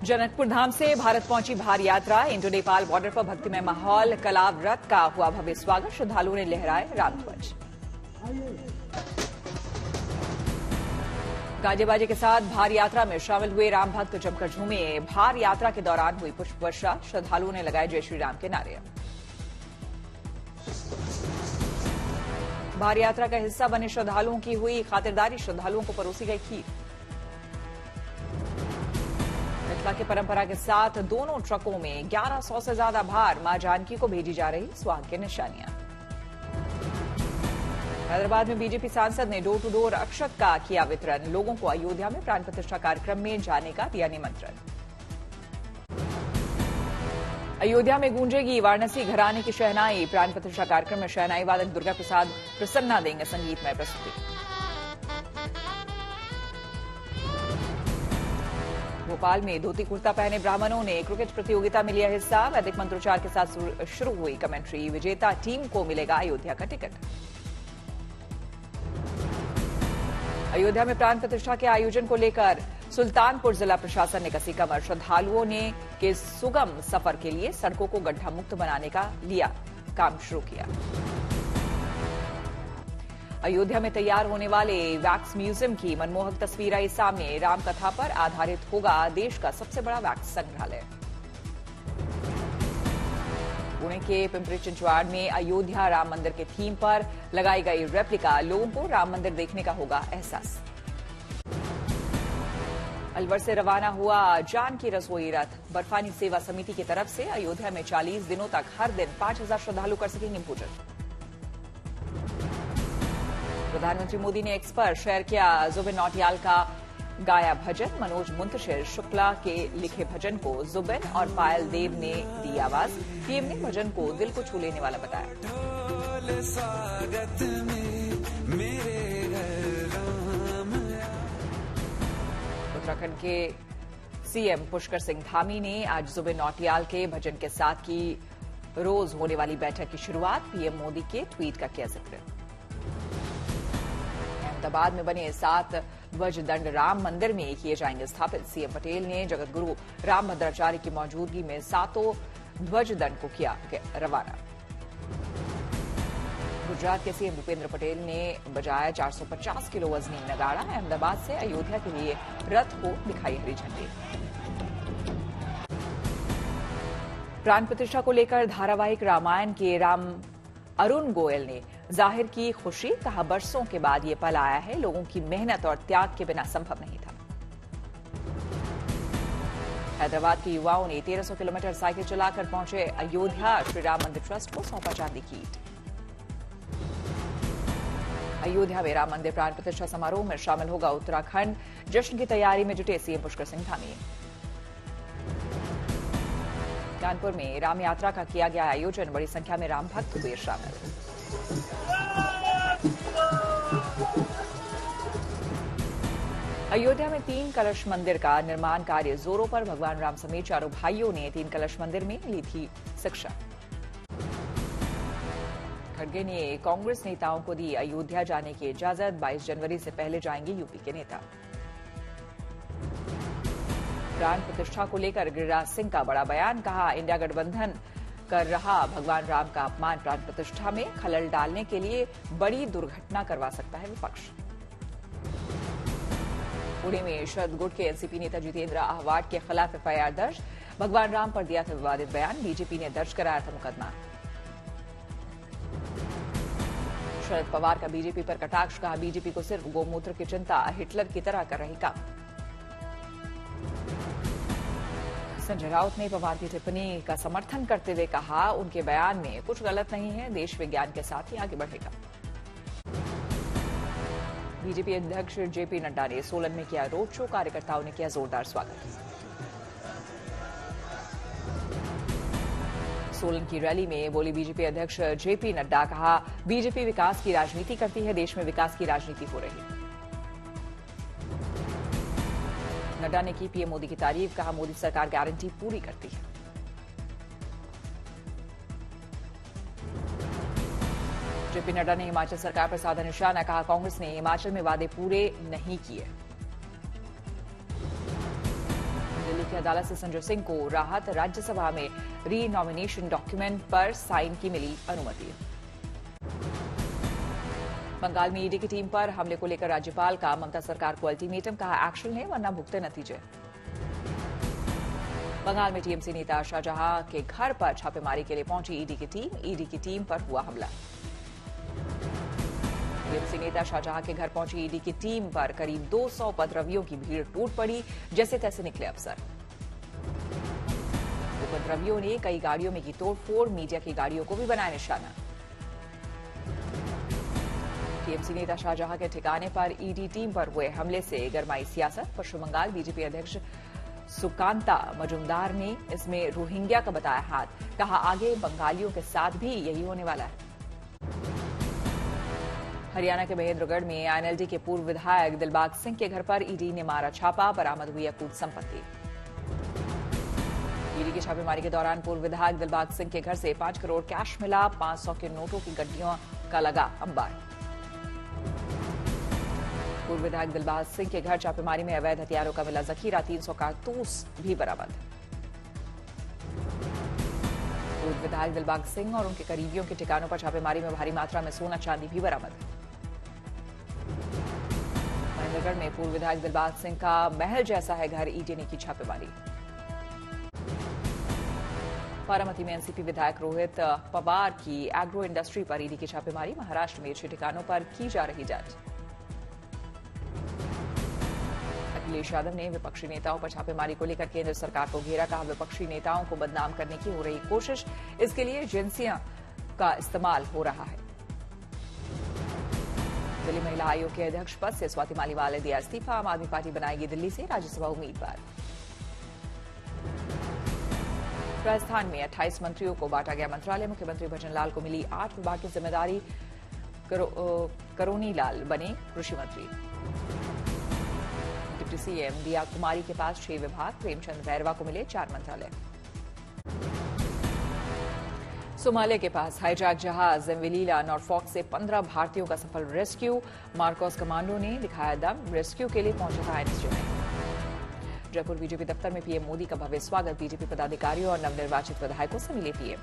जनकपुर धाम से भारत पहुंची भार यात्रा। इंडो नेपाल बॉर्डर पर भक्तिमय माहौल। कलाव रथ का हुआ भव्य स्वागत। श्रद्धालुओं ने लहराए रामध्वज। गाजे बाजे के साथ भार यात्रा में शामिल हुए राम भक्त जमकर झूमे। भार यात्रा के दौरान हुई पुष्प वर्षा। श्रद्धालुओं ने लगाए जय श्री राम के नारे। भार यात्रा का हिस्सा बने श्रद्धालुओं की हुई खातिरदारी। श्रद्धालुओं को परोसी गई खीर। मिथिला की परंपरा के साथ दोनों ट्रकों में 1100 से ज्यादा भार। मां जानकी को भेजी जा रही सुहाग की निशानियां। हैदराबाद में बीजेपी सांसद ने डोर टू डोर अक्षत का किया वितरण। लोगों को अयोध्या में प्राण प्रतिष्ठा कार्यक्रम में जाने का दिया निमंत्रण। अयोध्या में गूंजेगी वाराणसी घराने की शहनाई। प्राण प्रतिष्ठा कार्यक्रम में शहनाई वादक दुर्गा प्रसाद प्रसन्ना देंगे संगीतमय प्रस्तुति। भोपाल में धोती कुर्ता पहने ब्राह्मणों ने क्रिकेट प्रतियोगिता में लिया हिस्सा। वैदिक मंत्रोच्चार के साथ शुरू हुई कमेंट्री। विजेता टीम को मिलेगा अयोध्या का टिकट। अयोध्या में प्राण प्रतिष्ठा के आयोजन को लेकर सुल्तानपुर जिला प्रशासन ने कसी कमर। श्रद्धालुओं ने के सुगम सफर के लिए सड़कों को गड्ढा मुक्त बनाने का लिया काम शुरू किया। अयोध्या में तैयार होने वाले वैक्स म्यूजियम की मनमोहक तस्वीर आई सामने। रामकथा पर आधारित होगा देश का सबसे बड़ा वैक्स संग्रहालय। पुणे के पिंपरी चिंचवाड़ में अयोध्या राम मंदिर के थीम पर लगाई गई रेप्लिका। लोगों को राम मंदिर देखने का होगा एहसास। अलवर से रवाना हुआ जानकी रसोई रथ। बर्फानी सेवा समिति की तरफ से अयोध्या में 40 दिनों तक हर दिन 5000 श्रद्धालु कर सकेंगे पूजन। प्रधानमंत्री मोदी ने एक्स पर शेयर किया जुबिन नौटियाल का गाया भजन। मनोज मुंतशिर शुक्ला के लिखे भजन को जुबिन और पायल देव ने दी आवाज। पीएम ने भजन को दिल को छू लेने वाला बताया। उत्तराखंड के सीएम पुष्कर सिंह धामी ने आज जुबिन नौटियाल के भजन के साथ की रोज होने वाली बैठक की शुरुआत। पीएम मोदी के ट्वीट का किया जिक्र। अहमदाबाद में बने 7 ध्वज दंड राम मंदिर में किए जाएंगे स्थापित। सीएम पटेल ने जगतगुरु रामभद्राचार्य की मौजूदगी में 7 ध्वज दंड को किया रवाना। गुजरात के सीएम भूपेंद्र पटेल ने बजाया 450 किलो वजनी नगाड़ा। अहमदाबाद से अयोध्या के लिए रथ को दिखाई हरी झंडी। प्राण प्रतिष्ठा को लेकर धारावाहिक रामायण के राम अरुण गोयल ने जाहिर की खुशी। कहा बरसों के बाद ये पल आया है। लोगों की मेहनत और त्याग के बिना संभव नहीं था। हैदराबाद के युवाओं ने 1300 किलोमीटर साइकिल चलाकर पहुंचे अयोध्या। श्री राम मंदिर ट्रस्ट को सौंपा चांदी की ईंट। अयोध्या में राम मंदिर प्राण प्रतिष्ठा समारोह में शामिल होगा उत्तराखंड। जश्न की तैयारी में जुटे सीएम पुष्कर सिंह धामी। कानपुर में राम यात्रा का किया गया आयोजन। बड़ी संख्या में राम भक्त हुए शामिल। अयोध्या में 3 कलश मंदिर का निर्माण कार्य जोरों पर। भगवान राम समेत चारों भाइयों ने 3 कलश मंदिर में ली थी शिक्षा। खड़गे ने कांग्रेस नेताओं को दी अयोध्या जाने की इजाजत। 22 जनवरी से पहले जाएंगे यूपी के नेता। प्राण प्रतिष्ठा को लेकर गिरिराज सिंह का बड़ा बयान। कहा इंडिया गठबंधन कर रहा भगवान राम का अपमान। प्राण प्रतिष्ठा में खलल डालने के लिए बड़ी दुर्घटना करवा सकता है विपक्ष। पुणे में शरद गुट के एनसीपी नेता जितेंद्र आहवाट के खिलाफ एफआईआर दर्ज। भगवान राम पर दिया था विवादित बयान। बीजेपी ने दर्ज कराया था मुकदमा। शरद पवार का बीजेपी पर कटाक्ष। कहा बीजेपी को सिर्फ गोमूत्र की चिंता। हिटलर की तरह कर रही काम। संजय राउत ने पवार की टिप्पणी का समर्थन करते हुए कहा उनके बयान में कुछ गलत नहीं है। देश विज्ञान के साथ ही आगे बढ़ेगा। बीजेपी अध्यक्ष जेपी नड्डा ने सोलन में किया रोड शो। कार्यकर्ताओं ने किया जोरदार स्वागत। सोलन की रैली में बोले बीजेपी अध्यक्ष जेपी नड्डा। कहा बीजेपी विकास की राजनीति करती है। देश में विकास की राजनीति हो रही है। नड्डा ने की पीएम मोदी की तारीफ। कहा मोदी सरकार गारंटी पूरी करती है। जेपी नड्डा ने हिमाचल सरकार पर साधा निशाना। कहा कांग्रेस ने हिमाचल में वादे पूरे नहीं किए। की अदालत से संजय सिंह को राहत, राज्यसभा में री नॉमिनेशन डॉक्यूमेंट पर साइन की मिली अनुमति। बंगाल में ईडी की टीम पर हमले को लेकर राज्यपाल का ममता सरकार को अल्टीमेटम, कहा एक्शन है वरना भुगते नतीजे। बंगाल में टीएमसी नेता शाहजहां के घर पर छापेमारी के लिए पहुंची ईडी की टीम पर हुआ हमला। टीएमसी नेता शाहजहां के घर पहुंची ईडी की टीम पर करीब 200 उपद्रवियों की भीड़ टूट पड़ी, जैसे तैसे निकले अफसर। उपद्रवियों ने कई गाड़ियों में की तोड़फोड़, मीडिया की गाड़ियों को भी बनाया निशाना। टीएमसी नेता शाहजहां के ठिकाने पर ईडी टीम पर हुए हमले से गरमाई सियासत। पश्चिम बंगाल बीजेपी अध्यक्ष सुकांता मजुमदार ने इसमें रोहिंग्या का बताया हाथ, कहा आगे बंगालियों के साथ भी यही होने वाला है। हरियाणा के महेंद्रगढ़ में आईएनएलडी के पूर्व विधायक दिलबाग सिंह के घर पर ईडी ने मारा छापा, बरामद हुई अकूत संपत्ति। ईडी की छापेमारी के दौरान पूर्व विधायक दिलबाग सिंह के घर से 5 करोड़ कैश मिला, 500 के नोटों की गड्डियों का लगा अंबार। पूर्व विधायक दिलबाग सिंह के घर छापेमारी में अवैध हथियारों का मिला जखीरा, 300 कारतूस भी बरामद। पूर्व विधायक दिलबाग सिंह और उनके करीबियों के ठिकानों पर छापेमारी में भारी मात्रा में सोना चांदी भी बरामद। महेंद्रगढ़ में पूर्व विधायक दिलबाग सिंह का महल जैसा है घर, ईडी ने की छापेमारी। बारामती में एनसीपी विधायक रोहित पवार की एग्रो इंडस्ट्री पर ईडी की छापेमारी, महाराष्ट्र में 6 ठिकानों पर की जा रही जांच। अखिलेश यादव ने विपक्षी नेताओं पर छापेमारी को लेकर केंद्र सरकार को घेरा, कहा विपक्षी नेताओं को बदनाम करने की हो रही कोशिश, इसके लिए एजेंसियों का इस्तेमाल हो रहा है। दिल्ली महिला आयोग के अध्यक्ष पद से स्वाति मालीवाल ने दिया इस्तीफा, आम आदमी पार्टी बनाएगी दिल्ली से राज्यसभा उम्मीदवार। राजस्थान में 28 मंत्रियों को बांटा गया मंत्रालय, मुख्यमंत्री भजन लाल को मिली 8 विभाग की जिम्मेदारी, करोनी लाल बने कृषि मंत्री। डिप्टी सीएम दिया कुमारी के पास 6 विभाग, प्रेमचंद बैरवा को मिले 4 मंत्रालय। सोमालिया के पास हाईजैक जहाज एम्वेलिला नॉरफॉक से 15 भारतीयों का सफल रेस्क्यू, मार्कोस कमांडो ने दिखाया दम, रेस्क्यू के लिए पहुंचा था एनएसजी में। जयपुर बीजेपी दफ्तर में पीएम मोदी का भव्य स्वागत, बीजेपी पदाधिकारियों और नवनिर्वाचित विधायकों से मिले पीएम।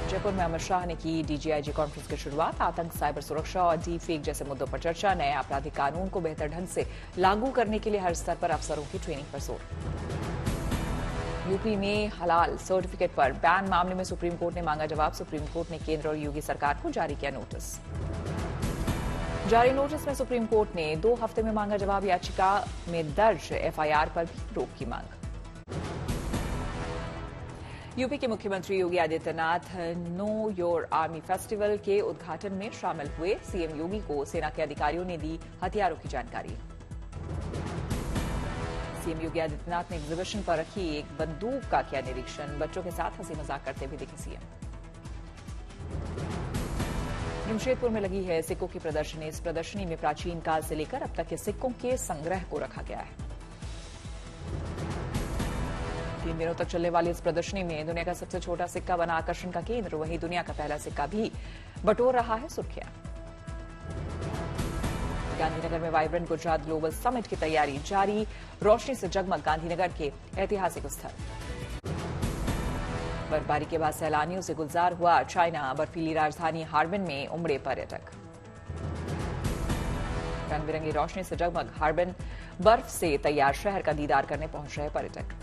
जयपुर में अमित शाह ने की डीजीआईजी कॉन्फ्रेंस की शुरुआत, आतंक, साइबर सुरक्षा और डीप फेक जैसे मुद्दों पर चर्चा, नए आपराधिक कानून को बेहतर ढंग से लागू करने के लिए हर स्तर पर अफसरों की ट्रेनिंग पर जोर। यूपी में हलाल सर्टिफिकेट पर बैन मामले में सुप्रीम कोर्ट ने मांगा जवाब, सुप्रीम कोर्ट ने केंद्र और योगी सरकार को जारी किया नोटिस। जारी नोटिस में सुप्रीम कोर्ट ने 2 हफ्ते में मांगा जवाब, याचिका में दर्ज एफआईआर पर भी रोक की मांग। यूपी के मुख्यमंत्री Yogi Adityanath know your army festival के उद्घाटन में शामिल हुए, सीएम योगी को सेना के अधिकारियों ने दी हथियारों की जानकारी। सीएम योगी आदित्यनाथ ने एग्जीबिशन पर रखी एक बंदूक का किया निरीक्षण, बच्चों के साथ हंसी मजाक करते भी दिखे सीएम। जमशेदपुर में लगी है सिक्कों की प्रदर्शनी, इस प्रदर्शनी में प्राचीन काल से लेकर अब तक के सिक्कों के संग्रह को रखा गया है। 3 दिनों तक चलने वाली इस प्रदर्शनी में दुनिया का सबसे छोटा सिक्का बना आकर्षण का केंद्र, वहीं दुनिया का पहला सिक्का भी बटोर रहा है सुर्खियां। गांधीनगर में वाइब्रेंट गुजरात ग्लोबल समिट की तैयारी जारी, रोशनी से जगमग गांधीनगर के ऐतिहासिक स्थल। बर्फबारी के बाद सैलानियों से गुलजार हुआ चाइना, बर्फीली राजधानी हार्बिन में उमड़े पर्यटक। रंग बिरंगी रोशनी से जगमग हार्बिन, बर्फ से तैयार शहर का दीदार करने पहुंच रहे पर्यटक।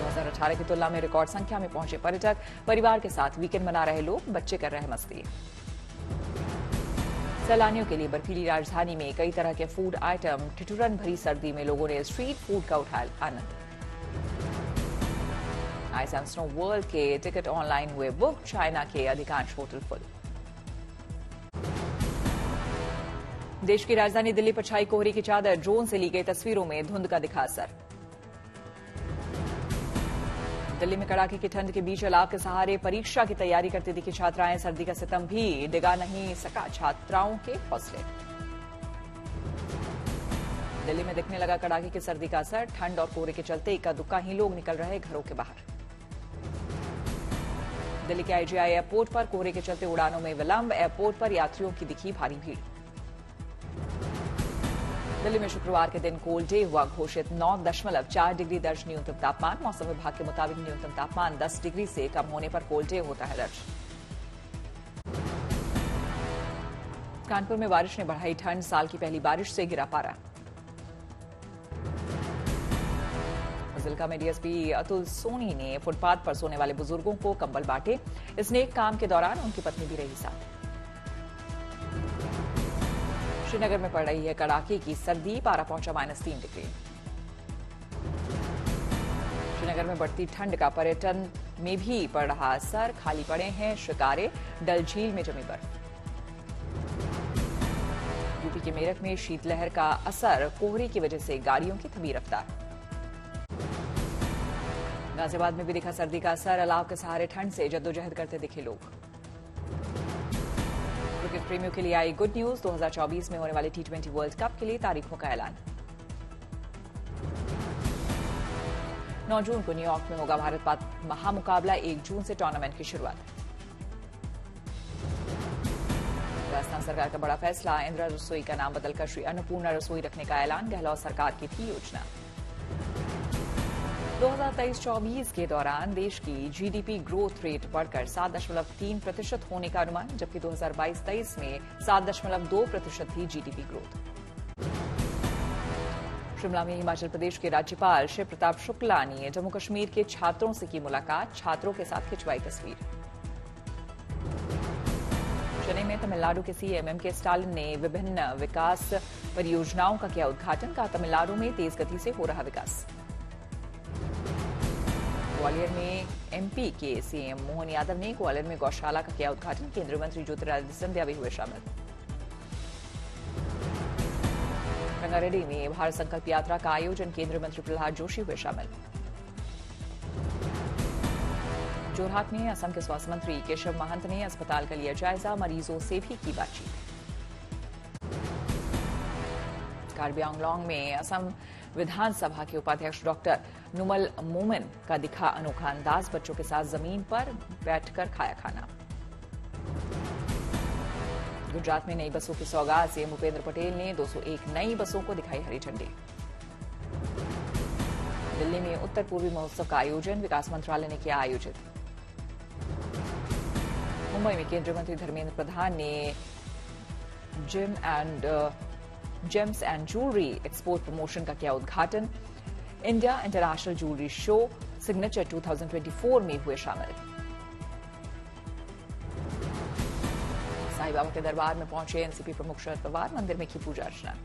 2018 की तुलना में रिकॉर्ड संख्या में पहुंचे पर्यटक, परिवार के साथ वीकेंड मना रहे लोग, बच्चे कर रहे मस्ती। सैलानियों के लिए बर्फीली राजधानी में कई तरह के फूड आइटम, ठिठुरन भरी सर्दी में लोगों ने स्ट्रीट फूड का उठाया आनंद। आइस एंड स्नो वर्ल्ड के टिकट ऑनलाइन हुए बुक, चाइना के अधिकांश होटल फुल। देश की राजधानी दिल्ली पर छाई कोहरे की चादर, ड्रोन से ली गई तस्वीरों में धुंध का दिखा असर। दिल्ली में कड़ाके की ठंड के बीच अलाव के सहारे परीक्षा की तैयारी करती दिखी छात्राएं, सर्दी का सितम भी डिगा नहीं सका छात्राओं के हौसले। दिल्ली में दिखने लगा कड़ाके की सर्दी का असर, ठंड और कोहरे के चलते इक्का दुक्का ही लोग निकल रहे घरों के बाहर। दिल्ली के आईजीआई एयरपोर्ट पर कोहरे के चलते उड़ानों में विलंब, एयरपोर्ट पर यात्रियों की दिखी भारी भीड़। दिल्ली में शुक्रवार के दिन कोल्ड डे हुआ घोषित। 9.4 डिग्री दर्ज न्यूनतम तापमान। मौसम विभाग के मुताबिक न्यूनतम तापमान 10 डिग्री से कम होने पर कोल्ड डे होता है दर्ज। कानपुर में बारिश ने बढ़ाई ठंड। साल की पहली बारिश से गिरा पारा। जिला में डीएसपी अतुल सोनी ने फुटपाथ पर सोने वाले बुजुर्गों को कंबल बांटे। इस नेक काम के दौरान उनकी पत्नी भी रही साथ। श्रीनगर में पड़ रही है कड़ाके की सर्दी। पारा पहुंचा -3 डिग्री। श्रीनगर में बढ़ती ठंड का पर्यटन में भी पड़ रहा असर। खाली पड़े हैं शिकारे। डल झील में जमी बर्फ। यूपी के मेरठ में शीतलहर का असर। कोहरे की वजह से गाड़ियों की थमी रफ्तार। गाजियाबाद में भी दिखा सर्दी का असर। अलाव के सहारे ठंड से जद्दोजहद करते दिखे लोग। क्रिकेट प्रेमियों के लिए आई गुड न्यूज। 2024 में होने वाले T20 वर्ल्ड कप के लिए तारीखों का ऐलान। 9 जून को न्यूयॉर्क में होगा भारत पाक महामुकाबला। 1 जून से टूर्नामेंट की शुरुआत। राजस्थान सरकार का बड़ा फैसला। इंदिरा रसोई का नाम बदलकर श्री अन्नपूर्णा रसोई रखने का ऐलान। गहलोत सरकार की थी योजना। 2023-24 के दौरान देश की जीडीपी ग्रोथ रेट बढ़कर 7.3% होने का अनुमान, जबकि 2022-23 में 7.2% थी जीडीपी ग्रोथ। शिमला में हिमाचल प्रदेश के राज्यपाल शिव प्रताप शुक्ला ने जम्मू कश्मीर के छात्रों से की मुलाकात। छात्रों के साथ खिंचवाई तस्वीर। चेन्नई में तमिलनाडु के सीएम एम के स्टालिन ने विभिन्न विकास परियोजनाओं का किया उद्घाटन। कहा तमिलनाडु में तेज गति से हो रहा विकास। ग्वालियर में एमपी के सीएम मोहन यादव ने ग्वालियर में गौशाला का किया उद्घाटन। केंद्रीय मंत्री ज्योतिरादित्य सिंधिया भी हुए शामिल। रंगारेड्डी में भारत संकल्प यात्रा का आयोजन। केंद्रीय मंत्री प्रहलाद जोशी हुए शामिल। जोरहाट में असम के स्वास्थ्य मंत्री केशव महंत ने अस्पताल का लिया जायजा। मरीजों से भी की बातचीत। कार्बी आंगलॉन्ग में असम विधानसभा के उपाध्यक्ष डॉक्टर नुमल मोमिन का दिखा अनोखा अंदाज। बच्चों के साथ जमीन पर बैठकर खाया खाना। गुजरात में नई बसों की सौगात। सीएम भूपेंद्र पटेल ने 201 नई बसों को दिखाई हरी झंडी। दिल्ली में उत्तर पूर्वी महोत्सव का आयोजन। विकास मंत्रालय ने किया आयोजित। मुंबई में केंद्रीय मंत्री धर्मेंद्र प्रधान ने James and jewellery export promotion का किया उद्घाटन। India international jewellery show signature 2024 में हुए शामिल। साईं बाबा के दरबार में पहुंचे एनसीपी प्रमुख शरद पवार। मंदिर में की पूजा अर्चना।